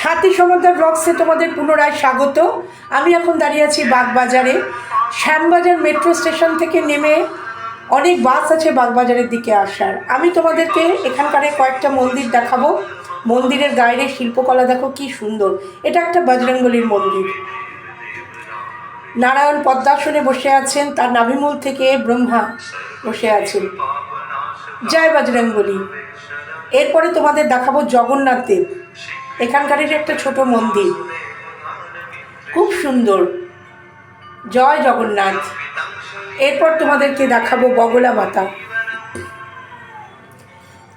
সাথী সমুদ্র ব্লগসে তোমাদের পুনরায় স্বাগত। আমি এখন দাঁড়িয়ে আছি বাগবাজারে। শ্যামবাজার মেট্রো স্টেশন থেকে নেমে অনেক বাস আছে বাগবাজারের দিকে আসার। আমি তোমাদেরকে এখানকার কয়েকটা মন্দির দেখাবো। মন্দিরের গায়ের শিল্পকলা দেখো কি সুন্দর। এটা একটা বজরংবলীর মন্দির। নারায়ণ পদ্মাসনে বসে আছেন, তার নাভিমূল থেকে ব্রহ্মা বসে আছেন। জয় বজরংবলী। এরপরে তোমাদের দেখাবো জগন্নাথ দেব। এখানকার একটা ছোট মন্দির, খুব সুন্দর। জয় জগন্নাথ। এরপর তোমাদেরকে দেখাবো বগলা মাতা।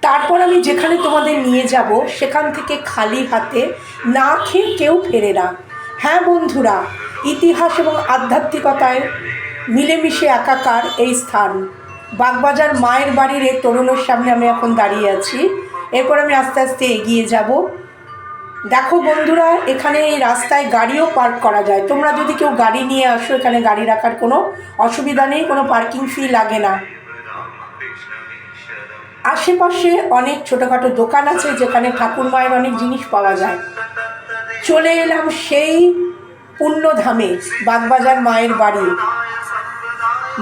তারপর আমি যেখানে তোমাদের নিয়ে যাব সেখান থেকে খালি হাতে না খেয়ে কেউ ফেরে না। হ্যাঁ বন্ধুরা, ইতিহাস এবং আধ্যাত্মিকতায় মিলেমিশে একাকার এই স্থান বাগবাজার মায়ের বাড়ির এই তরুণের সামনে আমি এখন দাঁড়িয়ে আছি। এরপর আমি আস্তে আস্তে এগিয়ে যাব। দেখো বন্ধুরা, এখানে এই রাস্তায় গাড়িও পার্ক করা যায়। তোমরা যদি কেউ গাড়ি নিয়ে আসো, এখানে গাড়ি রাখার কোনো অসুবিধা নেই, কোনো পার্কিং ফি লাগে না। আশেপাশে অনেক ছোটোখাটো দোকান আছে যেখানে ঠাকুর মায়ের অনেক জিনিস পাওয়া যায়। চলে এলাম সেই পুণ্যধামে, বাগবাজার মায়ের বাড়ি।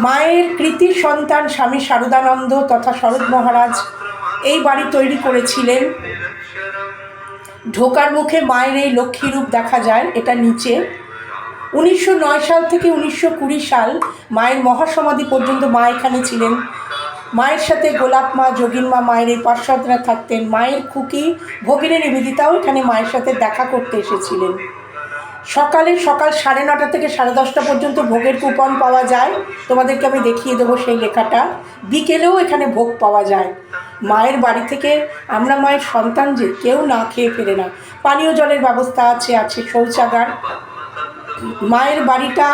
মায়ের কৃতি সন্তান স্বামী শারদানন্দ তথা শরৎ মহারাজ এই বাড়ি তৈরি করেছিলেন। ঢোকার মুখে মায়ের এই লক্ষ্মী রূপ দেখা যায়। এটা নিচে 1909 সাল থেকে 1920 সাল মায়ের মহাসমাধি পর্যন্ত মা এখানে ছিলেন। মায়ের সাথে গোলাপ মা, যোগিন মা, মায়ের এই পার্শ্বদরা থাকতেন। মায়ের খুকি ভগিনী নিবেদিতাও এখানে মায়ের সাথে দেখা করতে এসেছিলেন। সকাল 9:30 থেকে 10:30 পর্যন্ত ভোগের কুপন পাওয়া যায়। তোমাদেরকে আমি দেখিয়ে দেবো সেই লেখাটা। বিকেলেও এখানে ভোগ পাওয়া যায়। মায়ের বাড়ি থেকে আমরা মায়ের সন্তান যে কেউ না খেয়ে ফেরে না। পানীয় জলের ব্যবস্থা আছে শৌচাগার। মায়ের বাড়িটা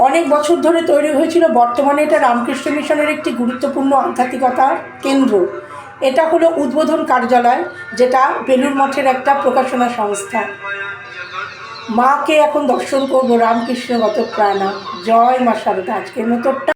অনেক বছর ধরে তৈরি হয়েছিল। বর্তমানে এটা রামকৃষ্ণ মিশনের একটি গুরুত্বপূর্ণ আধ্যাত্মিকতার কেন্দ্র। এটা হলো উদ্বোধন কার্যালয়, যেটা বেলুড় মঠের একটা প্রকাশনা সংস্থা। মাকে এখন দর্শন করবো। রামকৃষ্ণগত প্রাণা। জয় মা শারদা। আজকের মতো